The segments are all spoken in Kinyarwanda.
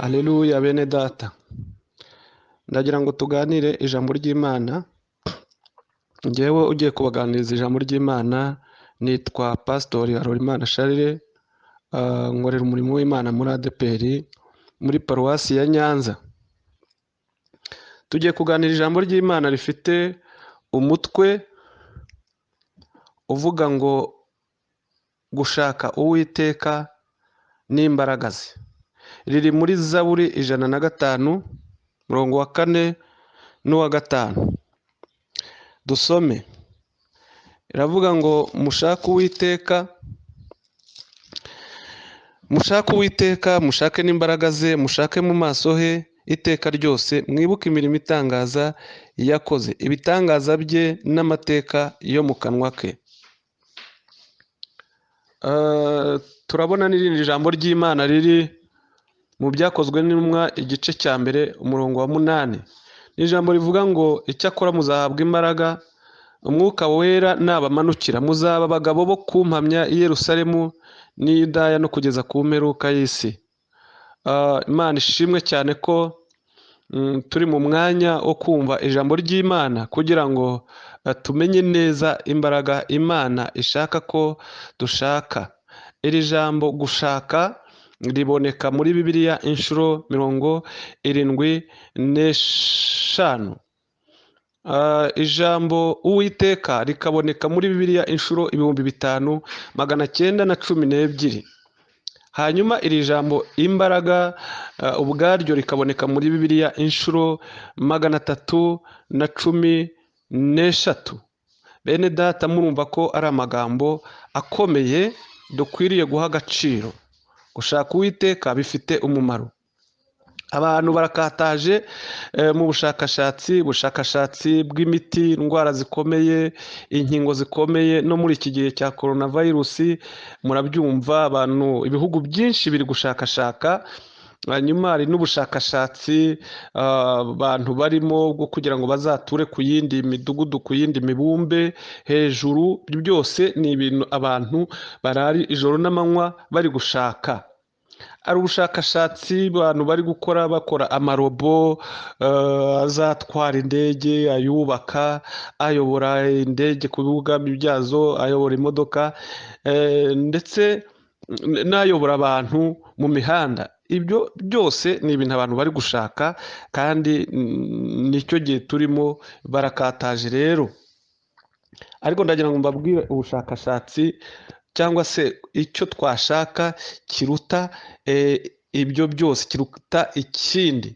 Haleluya bene data, ndagira ngo tuganire ijambo ry'Imana. Njyewe ugiye kubaganiriza ijambo ry'Imana nitwa Pasitori Imana Charles, nkorera umurimo w'Imana muri ADPR muri paruwasi ya Nyanza. Tugiye kuganira ijambo ry'Imana rifite umutwe uvuga ngo gushaka Uwiteka n'imbaraga ze. Riri muri Zaburi 105 murongo wa 4 n'uwa 5. Dusome. Iravuga ngo mushake Uwiteka, mushake n'imbaraga ze, mushake mu maso he iteka ryose, mwibuke imirimo itangaza yakoze, ibitangaza bye n'amateka yo mu kanwa ke. Turabona n'irindi jambo ry'Imana riri mu byakozwe n'intumwa igice cya mbere umurongo wa 8. Ni ijambo rivuga ngo icyakora muzahabwa imbaraga umwuka wera nabamanukira, muzaba abagabo bo kumpamya i Yerusalemu n'i Yudaya no kugeza ku mperuka y'isi. Imana ishimwe cyane ko turi mu mwanya wo kumva ijambo ry'Imana kugira ngo tumenye neza imbaraga Imana ishaka ko dushaka. Iri jambo gushaka riboneka muri Bibiliya inshuro 75. Ijambo Uwiteka rikaboneka muri Bibiliya inshuro 5912. Hanyuma iri jambo imbaraga ubwaryo rikaboneka muri Bibiliya inshuro 313. Bene data, murumva ko ari amagambo akomeye dukwiriye guha agaciro. Gushaka Uwiteka bifite umumaro. Abantu barakataje mu bushakashatsi bw'imiti, indwara zikomeye, inkingo zikomeye, no muri iki gihe cya coronavirus murabyumva, abantu ibihugu byinshi biri gushakashaka. Hanyuma hari n'ubushakashatsi abantu barimo bwo kugira ngo bazature ku yindi midugudu, ku yindi mibumbe hejuru. Byose ni ibintu abantu barari ijoro n'amanywa bari gushaka. Ari ubushakashatsi abantu bari bakora amarobo azatwara indege, ayubaka, ayobora indege ku bibuga byazo, ayobora imodoka, ndetse n'ayobora abantu mu mihanda. Ibyo byose ni ibintu abantu bari gushaka, kandi nicyo gihe turimo, barakataje rero. Ariko ndagira ngo mbabwire ubushakashatsi cyangwa se icyo twashaka kiruta ibyo byose, kiruta ikindi.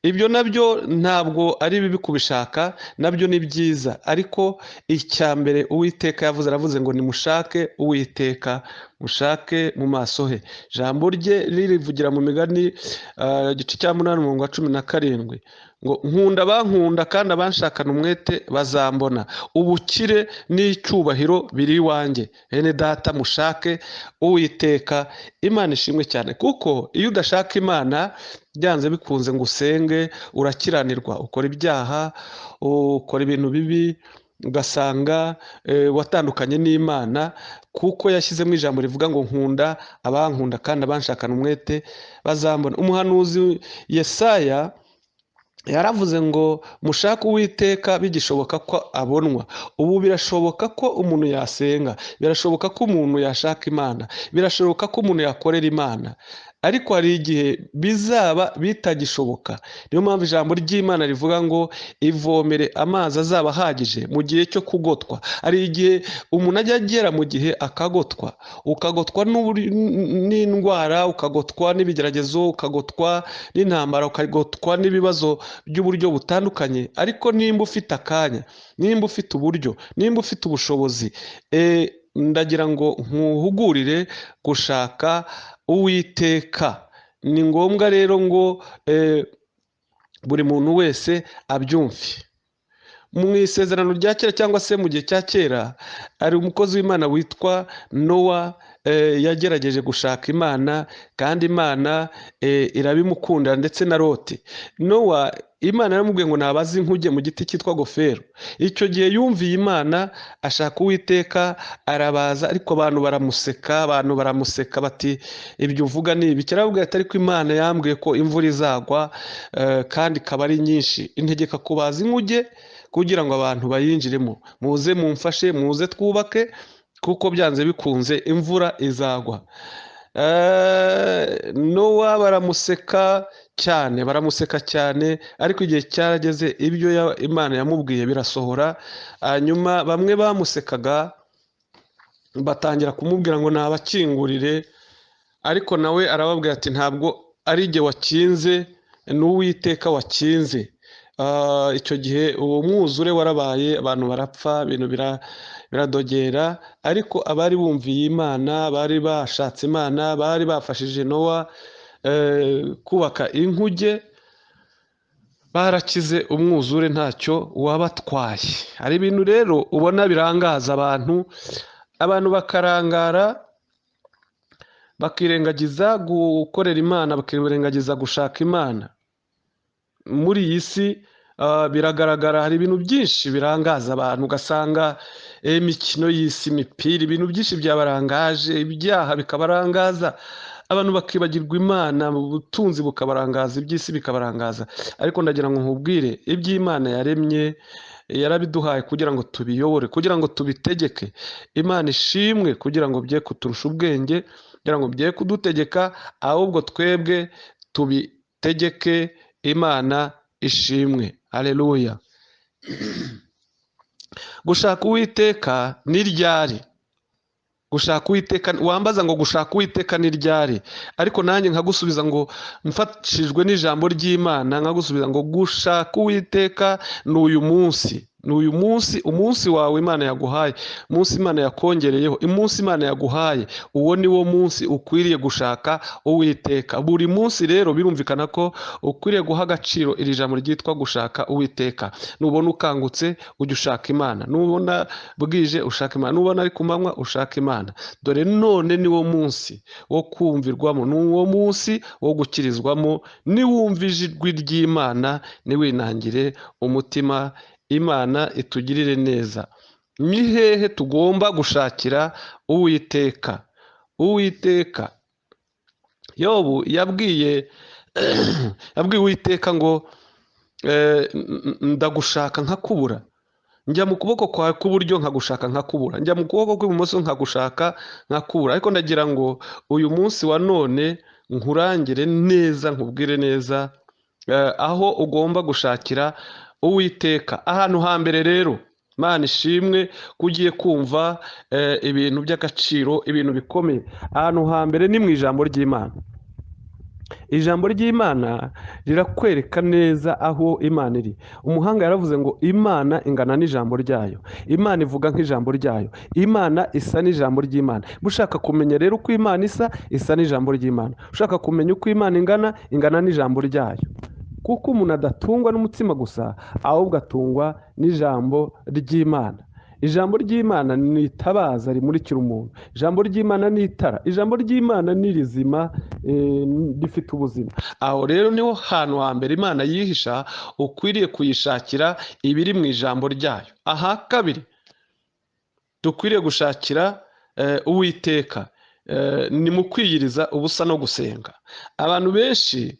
Ibyo nabyo ntabwo ari bibi kubishaka, nabyo ni byiza. Ariko icya mbere Uwiteka aravuze ngo nimushake Uwiteka, mushake mu maso he. Ijambo rye ririvugira mu Migani igice cya 8 umurongo wa 17 ngo nkunda abankunda kandi abanshakana umwete bazambona, ubukire n'icyubahiro biri iwanjye. Bene data, mushake Uwiteka. Imana ishimwe cyane, kuko iyo udashaka Imana byanze bikunze ngo usenge urakiranirwa, ukora ibyaha, ukora ibintu bibi, ugasanga watandukanye n'Imana, kuko yashyizemo ijambo rivuga ngo nkunda abankunda kandi abanshakana umwete bazambona. Umuhanuzi Yesaya yaravuze ngo mushake Uwiteka bigishoboka ko abonwa. Ubu birashoboka ko umuntu yasenga, birashoboka ko umuntu yashaka Imana, birashoboka ko umuntu yakorera Imana, ariko hari igihe bizaba bitagishoboka. Niyo mpamvu ijambo ry'Imana rivuga ngo ivomere amazi azaba ahagije mu gihe cyo kugotwa. Hari igihe umuntu ajya agera mu gihe akagotwa, ukagotwa n'indwara, ukagotwa n'ibigeragezo, ukagotwa n'intambara, ukagotwa n'ibibazo by'uburyo butandukanye. Ariko nimba ufite akanya, nimba ufite uburyo, nimba ufite ubushobozi, ndagira ngo nkuhugurire gushaka Uwiteka. Ni ngombwa rero ngo buri muntu wese abyumve. Mu isezerano rya kera cyangwa se mu gihe cya kera, ari umukozi w'Imana witwa Nowa. yagerageje gushaka Imana kandi Imana irabimukundira, ndetse na Loti. Nowa Imana yaramubwiye ngo nabaze inkuge mu giti cyitwa gofero. Icyo gihe yumviye Imana ashaka Uwiteka arabaza, ariko abantu baramuseka bati ibyo uvuga ni ibi. Kirababwira ati ariko Imana yambwiye ko imvura izagwa kandi ikaba ari nyinshi, integeka kubaza inkuge kugira ngo abantu bayinjiremo. Muze mumfashe, muze twubake, kuko byanze bikunze imvura izagwa. Nowa baramuseka cyane, ariko igihe cyarageze ibyo Imana yamubwiye birasohora. Hanyuma bamwe bamusekaga batangira kumubwira ngo nabakingurire, ariko nawe arababwira ati ntabwo ari jye wakinze, ni Uwiteka wakinze. Icyo gihe uwo mwuzure warabaye, abantu barapfa, ibintu biradogera. Ariko abari bumviye Imana, bari bashatse Imana, bari bafashije Nowa kubaka inkuge, barakize umwuzure, ntacyo wabatwaye. Hari ibintu rero ubona birangaza abantu bakarangara, bakirengagiza gukorera Imana, bakirengagiza gushaka Imana. Muri iyi si biragaragara, hari ibintu byinshi birangaza abantu, ugasanga imikino y'isi, imipira, ibintu byinshi byabarangaje, ibyaha bikabarangaza, abantu bakibagirwa Imana, ubutunzi bukabarangaza, iby'isi bikabarangaza. Ariko ndagira ngo nkubwire, iby'Imana yaremye yarabiduhaye kugira ngo tubiyobore, kugira ngo tubitegeke. Imana ishimwe kugira ngo bye kuturusha ubwenge, kugira ngo bye kudutegeka, ahubwo twebwe tubitegeke. Imana ishimwe. Haleluya. Gushaka Uwiteka ni ryari? Gushaka Uwiteka, wambaza ngo gushaka Uwiteka ni ryari? Ariko nanjye nkagusubiza ngo mfatishijwe n'ijambo ry'Imana, nkagusubiza ngo gushaka Uwiteka ni uyu munsi. Ni uyu munsi, umunsi wawe Imana yaguhaye, umunsi Imana yakongereyeho, umunsi Imana yaguhaye, uwo ni wo munsi ukwiriye gushaka Uwiteka. Buri munsi rero birumvikana ko ukwiriye guha agaciro iri jambo ryitwa gushaka Uwiteka. Nubona ukangutse ujye ushaka Imana, nubona bwije ushaka Imana, nubona ari ku manywa ushaka Imana. Dore none ni wo munsi wo kumvirwamo, ni wo munsi wo gukirizwamo. Niwumva ijwi ry'Imana niwinangire umutima, Imana itugirire neza. Ni hehe tugomba gushakira Uwiteka? Uwiteka, Yobu yabwiye Uwiteka ngo ndagushaka nkakubura, njya mu kuboko kwawe k'uburyo nkagushaka nkakubura, njya mu kuboko kw'ibumoso nkagushaka nkakubura. Ariko ndagira ngo uyu munsi wa none nkurangire neza, nkubwire neza aho ugomba gushakira Uwiteka. Ahantu hambere rero, Imana ishimwe ko ugiye kumva ibintu by'agaciro, ibintu bikomeye. Ahantu hambere ni mu ijambo ry'Imana. Ijambo ry'Imana rirakwereka neza aho Imana iri. Umuhanga yaravuze ngo Imana ingana n'ijambo ryayo, Imana ivuga nk'ijambo ryayo, Imana isa n'ijambo ry'Imana. Ushaka kumenya rero uko Imana isa n'ijambo ry'Imana. Ushaka kumenya uko Imana ingana n'ijambo ryayo. Kuko umuntu adatungwa n'umutima gusa, ahubwo atungwa n'ijambo ry'Imana. Ijambo ry'Imana ni itabaza rimurikira umuntu, ijambo ry'Imana ni itara, ijambo ry'Imana ni rizima, rifite ubuzima. Aho rero niho hantu hambere Imana yihisha, ukwiriye kuyishakira ibiri mu ijambo ryayo. Aha kabiri dukwiriye gushakira Uwiteka ni mu kwiyiriza ubusa no gusenga. Abantu benshi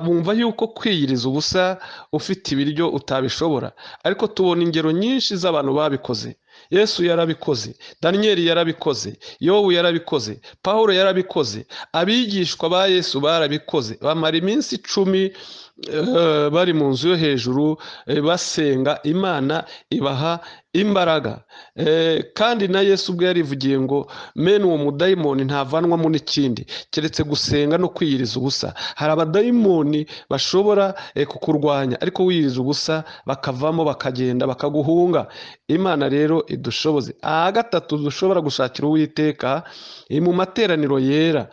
bumva yuko kwiyiriza ubusa ufite ibiryo utabishobora, ariko tubona ingero nyinshi z'abantu babikoze. Yesu yarabikoze, Daniyeli yarabikoze, Yobu yarabikoze, Pawulo yarabikoze, abigishwa ba Yesu barabikoze. Bamara iminsi 10 bari mu nzu yo hejuru basenga, Imana ibaha imbaraga. Kandi na Yesu ubwo yarivugiye ngo mene uwo mudayimoni ntavanwamo n'ikindi keretse gusenga no kwiyiriza ubusa. Hari abadayimoni bashobora kukurwanya, ariko wiyiriza ubusa bakavamo, bakagenda, bakaguhunga. Imana rero idushoboze. Aha gatatu dushobora gushakira Uwiteka mu materaniro yera.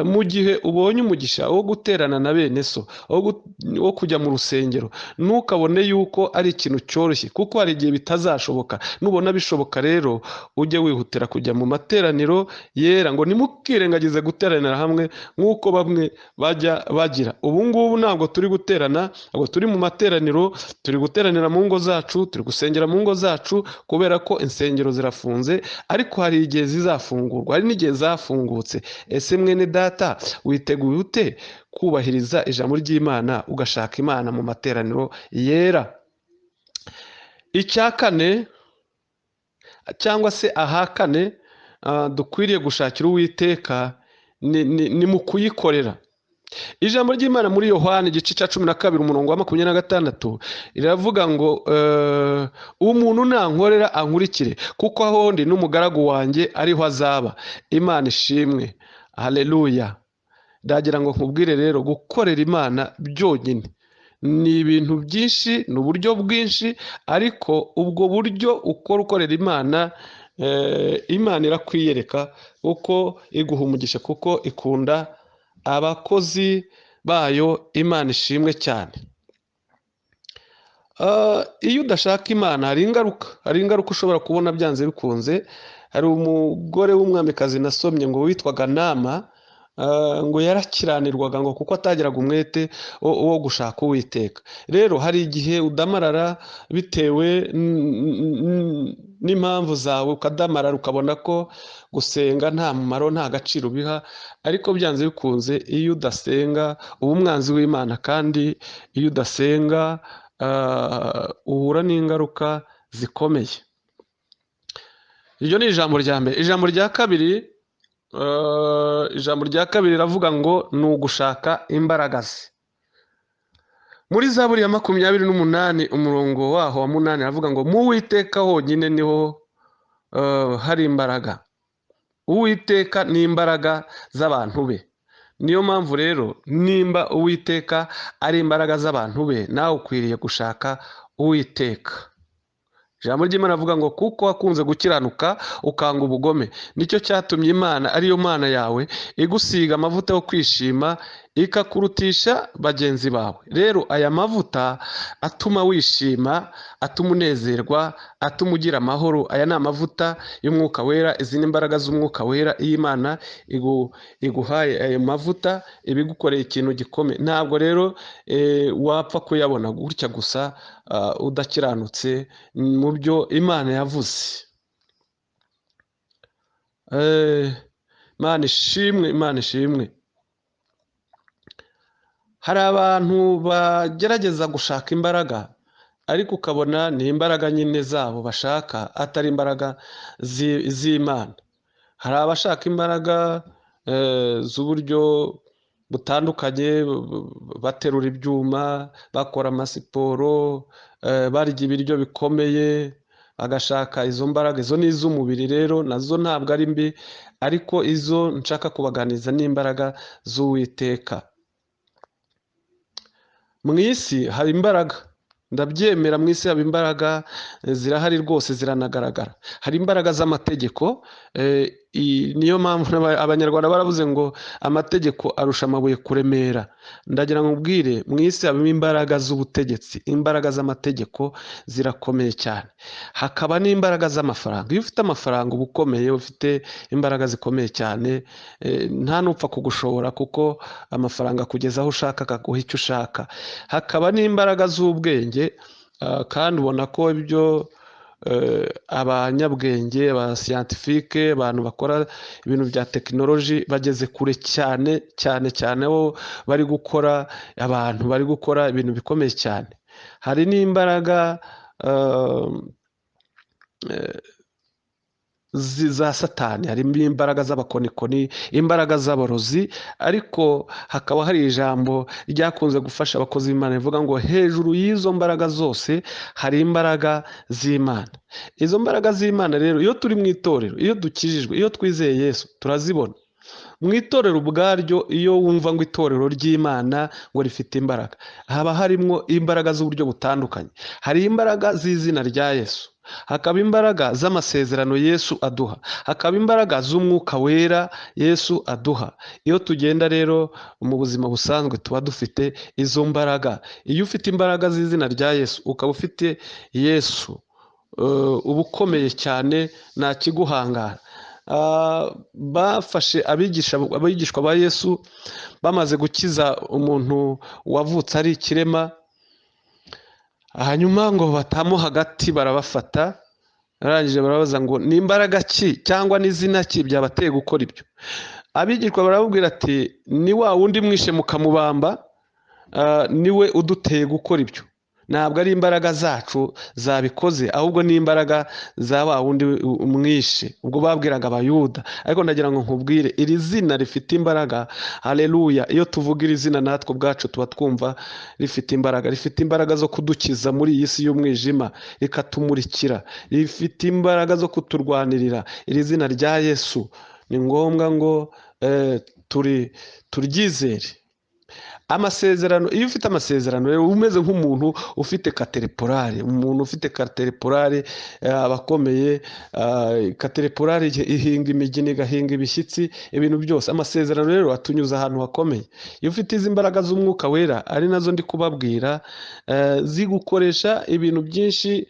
mu gihe ubonye umugisha wo guterana na bene so, wo kujya mu rusengero, ntukabone yuko ari ikintu cyoroshye, kuko hari igihe bitazashoboka. Nubona bishoboka rero ujye wihutira kujya mu materaniro yera, ngo ntimukirengagize guteranira hamwe nk'uko bamwe bajya bagira. Ubu ngubu ntabwo turi guterana, ntabwo turi mu materaniro, turi guteranira mu ngo zacu, turi gusengera mu ngo zacu, kubera ko insengero zirafunze, ariko hari igihe zizafungurwa, hari n'igihe zafungutse. Ese mwene data, witeguye ute kubahiriza ijambo ry'Imana, ugashaka Imana mu materaniro yera? Icya kane cyangwa se ahakane dukwiriye gushakira Uwiteka ni mu kuyikorera. Ijambo ry'Imana muri Yohana igice cya 12 umurongo wa 26 riravuga ngo umuntu nankorera ankurikire, kuko aho ndi n'umugaragu wanjye ariho azaba. Imana ishimwe, haleluya. Ndagira ngo nkubwire rero, gukorera Imana byonyine ni ibintu byinshi, ni uburyo bwinshi, ariko ubwo buryo ukorera Imana, Imana irakwiyereka kuko iguha umugisha, kuko ikunda abakozi bayo. Imana ishimwe cyane. Iyo udashaka Imana hari ingaruka ushobora kubona byanze bikunze. Hari umugore w'umwamikazi nasomye ngo witwaga Nama, ngo yarakiranirwaga ngo kuko atagiraga umwete wo gushaka Uwiteka. Rero hari igihe udamarara bitewe n'impamvu zawe, ukadamarara ukabona ko gusenga nta mumaro, nta gaciro biha, ariko byanze bikunze iyo udasenga uba umwanzi w'Imana, kandi iyo udasenga uhura n'ingaruka zikomeye. Iryo ni ijambo rya mbere. Ijambo rya kabiri, riravuga ngo ni ugushaka imbaraga ze. Muri Zaburi ya 28 umurongo waho wa 8 aravuga ngo mu Uwiteka honyine niho hari imbaraga. Uwiteka ni imbaraga z'abantu be. Niyo mpamvu rero, nimba Uwiteka ari imbaraga z'abantu be, nawe ukwiriye gushaka Uwiteka. Ijambo ry'Imana avuga ngo kuko wakunze gukiranuka ukanga ubugome, nicyo cyatumye Imana ariyo Mana yawe igusiga amavuta yo kwishima, ikakurutisha bagenzi bawe. Rero aya mavuta atuma wishima, atuma unezerwa, atuma ugira amahoro. Aya ni amavuta y'Umwuka Wera. Izi ni imbaraga z'Umwuka Wera. Iyo Imana iguhaye ayo mavuta, ibigukoreye ikintu gikomeye. Ntabwo rero wapfa kuyabona gutya gusa udakiranutse mu byo Imana yavuze. Imana ishimwe, Imana ishimwe. Hari abantu bagerageza gushaka imbaraga, ariko ukabona ni imbaraga nyine zabo bashaka, atari imbaraga z'Imana. Hari abashaka imbaraga z'uburyo butandukanye, baterura ibyuma, bakora amasiporo, barya ibiryo bikomeye, bagashaka izo mbaraga. Izo ni iz'umubiri, rero nazo ntabwo ari mbi, ariko izo nshaka kubaganiza ni imbaraga z'Uwiteka. Mu isi hari imbaraga, ndabyemera. Mu isi haba imbaraga, zirahari rwose, ziranagaragara. Hari imbaraga z'amategeko. Niyo mpamvu Abanyarwanda baravuze ngo amategeko arusha amabuye kuremera. Ndagira ngo ubwire, mu isi habamo imbaraga z'ubutegetsi. Imbaraga z'amategeko zirakomeye cyane. Hakaba n'imbaraga z'amafaranga. Iyo ufite amafaranga uba ukomeye, ufite imbaraga zikomeye cyane, nta n'upfa kugushobora, kuko amafaranga akugeza aho ushaka, akaguha icyo ushaka. Hakaba n'imbaraga z'ubwenge, kandi ubona ko ibyo abanyabwenge, aba scientifique, abantu bakora ibintu bya tekinoloji bageze kure cyane cyane cyane, bo bari gukora, abantu bari gukora ibintu bikomeye cyane. Hari n'imbaraga za Satani, harimo imbaraga z'abakonikoni, imbaraga z'abarozi, ariko hakaba hari ijambo ryakunze gufasha abakozi b'Imana rivuga ngo hejuru y'izo mbaraga zose hari imbaraga z'Imana. Izo mbaraga z'Imana rero, iyo turi mu itorero, iyo dukijijwe, iyo twizeye Yesu, turazibona. Mu itorero ubwaryo, iyo wumva ngo itorero ry'Imana ngo rifite imbaraga, haba harimo imbaraga z'uburyo butandukanye. Hari imbaraga z'izina rya Yesu. hakaba imbaraga z'amasezerano Yesu aduha, hakaba imbaraga z'umwuka wera Yesu aduha. Iyo tugenda rero mu buzima busanzwe tuba dufite izo mbaraga. Iyo ufite imbaraga z'izina rya Yesu, ukaba ufite Yesu, uba ukomeye cyane, nta kiguhangara. Bafashe abigishwa ba Yesu bamaze gukiza umuntu wavutse ari ikirema, hanyuma ngo batamu hagati barabafata, barangije barabaza ngo ni imbaraga ki cyangwa n'izina ki byabateye gukora ibyo. Abigishwa barababwira ati ni wa wundi mwishe mukamubamba, niwe uduteye gukora ibyo, ntabwo ari imbaraga zacu zabikoze, ahubwo ni imbaraga za wa wundi umwishe. Ubwo babwiraga abayuda, ariko ndagira ngo nkubwire iri zina rifite imbaraga. Haleluya! Iyo tuvuga iri zina natwe ubwacu tuba twumva rifite imbaraga, rifite imbaraga zo kudukiza muri iyi si y'umwijima, rikatumurikira, rifite imbaraga zo kuturwanirira. Iri zina rya Yesu ni ngombwa ngo turyizere. Amasezerano, iyo ufite amasezerano rero umeze nk'umuntu ufite katerepurare. Umuntu ufite katerepurare aba akomeye. Katerepurare ihinga imigini, igahinga ibishyitsi, ibintu byose. Amasezerano rero atunyuza ahantu hakomeye. Iyo ufite izi mbaraga z'umwuka wera, ari nazo ndi kubabwira, zigukoresha ibintu byinshi.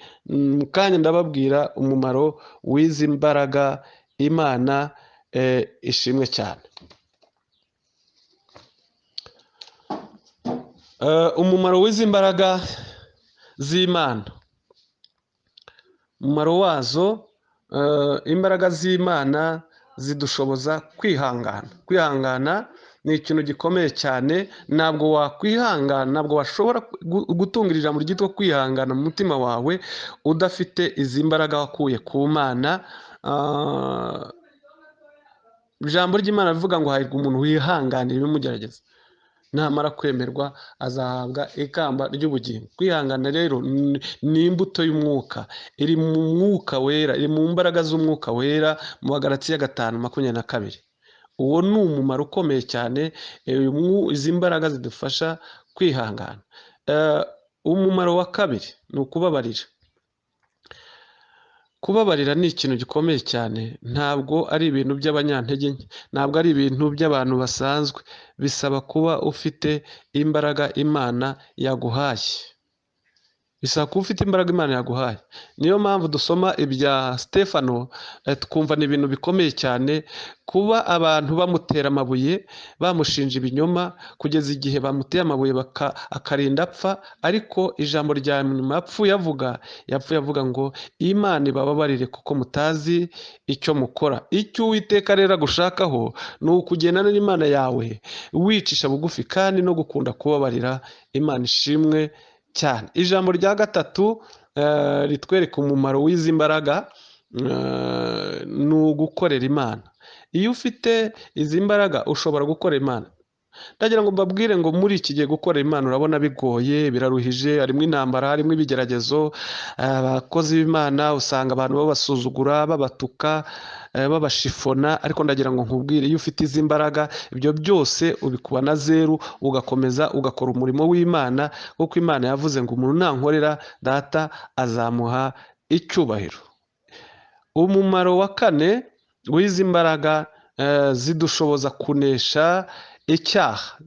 Kandi ndababwira umumaro w'izi mbaraga. Imana ishimwe cyane. Umumaro w'izi mbaraga z'Imana, umumaro wazo, imbaraga z'Imana zidushoboza kwihangana. Kwihangana ni ikintu gikomeye cyane. Ntabwo wakwihangana, ntabwo washobora gutungira ijambo ryitwa kwihangana mu mutima wawe udafite izi mbaraga wakuye ku Mana. Ijambo ry'Imana rivuga ngo hahirwa umuntu wihanganira ibimugerageza, namara kwemerwa azahabwa ikamba ry'ubugingo. Kwihangana rero ni imbuto y'umwuka, iri mu mwuka wera, iri mu mbaraga z'umwuka wera, mu Bagalatiya 5:22. Uwo ni umumaro ukomeye cyane. Izi mbaraga zidufasha kwihangana. Umumaro wa kabiri ni ukubabarira. Kubabarira ni ikintu gikomeye cyane. Ntabwo ari ibintu by'abanyantege nke, ntabwo ari ibintu by'abantu basanzwe. Bisaba kuba ufite imbaraga Imana yaguhaye. Bisaba kuba ufite imbaraga Imana yaguhaye. Niyo mpamvu dusoma ibya Stefano twumva ni ibintu bikomeye cyane. Kuba abantu bamutera amabuye, bamushinja ibinyoma, kugeza igihe bamuteye amabuye akarinda apfa, ariko ijambo rya nyuma yapfuye avuga ngo Imana ibababarire kuko mutazi icyo mukora. Icyo Uwiteka rero agushakaho ni ukugendana n'Imana yawe wicisha bugufi, kandi no gukunda kubabarira. Imana ishimwe cyane. Ijambo rya gatatu ritwereka umumaro w'izi mbaraga, ni ugukorera Imana. Iyo ufite izi mbaraga ushobora gukorera Imana. Ndagira ngo mbabwire ngo muri iki gihe gukorera Imana urabona bigoye, biraruhije, harimo intambara, harimo ibigeragezo. Abakozi b'Imana usanga abantu babasuzugura, babatuka, babashifona. Ariko ndagira ngo nkubwire, iyo ufite izi mbaraga, ibyo byose ubikuba na zeru, ugakomeza ugakora umurimo w'Imana, kuko Imana yavuze ngo umuntu nankorera Data azamuha icyubahiro. Umumaro wa kane w'izi mbaraga, zidushoboza kunesha icyaha.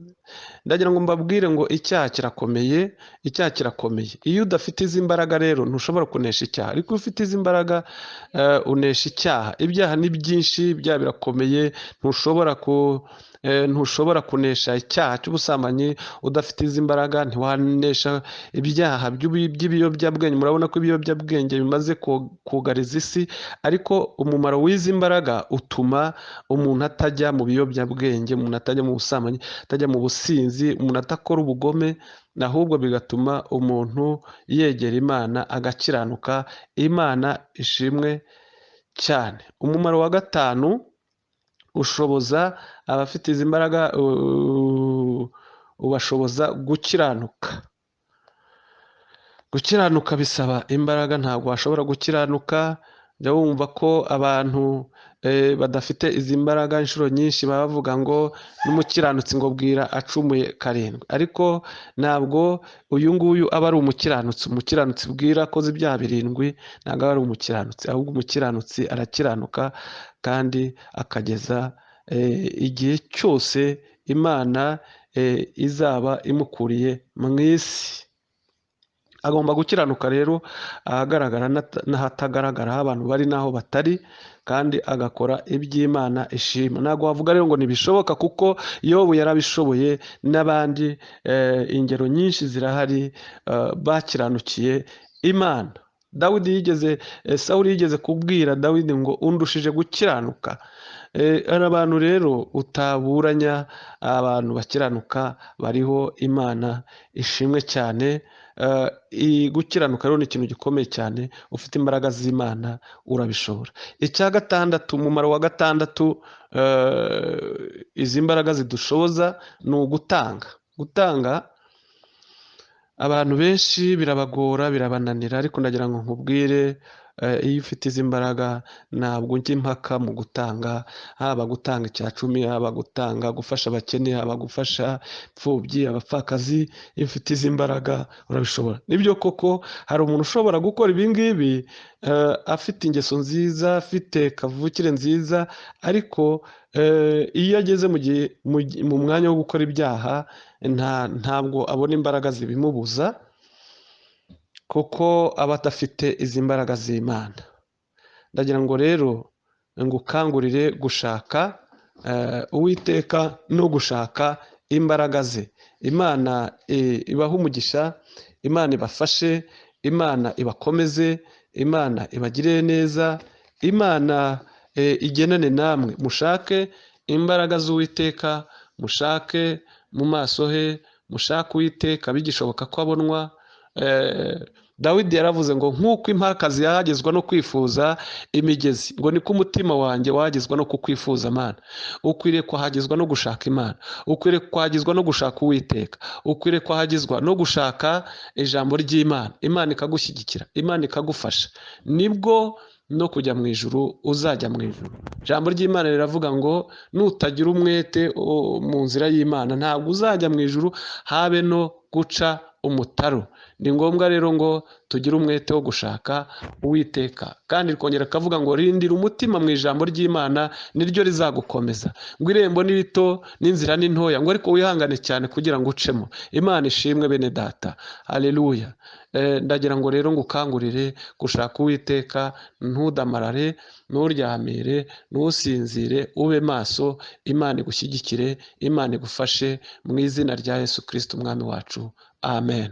Ndagira ngo mbabwire ngo icyaha kirakomeye, icyaha kirakomeye. Iyo udafite izi mbaraga rero ntushobora kunesha icyaha, ariko iyo ufite izi mbaraga unesha icyaha. Ibyaha ni byinshi, ibyaha birakomeye. Ntushobora kunesha icyaha cy'ubusambanyi udafite izi mbaraga. Ntiwanesha ibyaha by'ibiyobyabwenge. Murabona ko ibiyobyabwenge bimaze kugariza isi, ariko umumaro w'izi mbaraga utuma umuntu atajya mu biyobyabwenge, umuntu atajya mu busambanyi, atajya mu businzi, umuntu atakora ubugome, ahubwo bigatuma umuntu yegera Imana agakiranuka. Imana ishimwe cyane. Umumaro wa gatanu, ushoboza abafite izi mbaraga, ubashoboza gukiranuka. Gukiranuka bisaba imbaraga. Ntabwo washobora gukiranuka jya wumva ko abantu badafite izi mbaraga inshuro nyinshi baba bavuga ngo n'umukiranutsi ngo bwira acumuye karindwi, ariko ntabwo uyu nguyu aba ari umukiranutsi bwira akoze ibyaha birindwi ntabwo aba ari umukiranutsi, ahubwo umukiranutsi arakiranuka kandi akageza igihe cyose Imana izaba imukuriye mu isi. Agomba gukiranuka rero ahagaragara n'ahatagaragara, aho abantu bari n'aho batari, kandi agakora iby'Imana ishima. Ntabwo wavuga rero ngo ntibishoboka, kuko Yobu yarabishoboye, n'abandi ingero nyinshi zirahari bakiranukiye Imana. Sawuli yigeze kubwira Dawidi ngo undushije gukiranuka. Hari abantu rero utaburanya, abantu bakiranuka bariho, Imana ishimwe cyane. Gukiranuka rero ni ikintu gikomeye cyane, ufite imbaraga z'Imana urabishobora. Icya gatandatu, umumaro wa gatandatu izi mbaraga zidushoboza ni gutanga. Abantu benshi birabagora, birabananira, ariko ndagira ngo nkubwire, iyo ufite izi mbaraga ntabwo ujya impaka mu gutanga, haba gutanga icya cumi, haba gutanga gufasha abakene, haba gufasha imfubyi, abapfakazi. Iyo ufite izi mbaraga urabishobora. Nibyo koko hari umuntu ushobora gukora ibi ngibi afite ingeso nziza, afite kavukire nziza, ariko iyo ageze mu mwanya wo gukora ibyaha ntabwo abona imbaraga zibimubuza, kuko aba adafite izi mbaraga z'Imana. Ndagira ngo rero ngukangurire gushaka Uwiteka no gushaka imbaraga ze. Imana ibahe umugisha, Imana ibafashe, Imana ibakomeze, Imana ibagirire neza, Imana igenane namwe. Mushake imbaraga z'Uwiteka, mushake mu maso he, mushake Uwiteka bigishoboka ko abonwa. Dawidi yaravuze ngo nk'uko impakazi yahagezwa no kwifuza imigezi, ngo niko umutima wanjye wahagezwa no kukwifuza Mana. Ukwiriye kuhagezwa no gushaka Imana, ukwiriye kuhagezwa no gushaka Uwiteka, ukwiriye kuhagezwa no gushaka ijambo ry'Imana. Imana ikagushyigikira, Imana ikagufasha, nibwo no kujya mu ijuru uzajya mu ijuru. Ijambo ry'Imana riravuga ngo nutagira umwete mu nzira y'Imana ntabwo uzajya mu ijuru, habe no guca umutaru. Ni ngombwa rero ngo tugire umwete wo gushaka Uwiteka, kandi rikongera akavuga ngo rindira umutima mu ijambo ry'Imana, niryo rizagukomeza. Ngo irembo ni rito n'inzira ni ntoya, ngo ariko wihangane cyane kugira ngo ucemo. Imana ishimwe bene data, haleluya. Ndagira ngo rero ngukangurire gushaka Uwiteka, ntudamarare, nturyamire, ntusinzire, ube maso. Imana igushyigikire, Imana igufashe, mu izina rya Yesu Kristo umwami wacu, amen.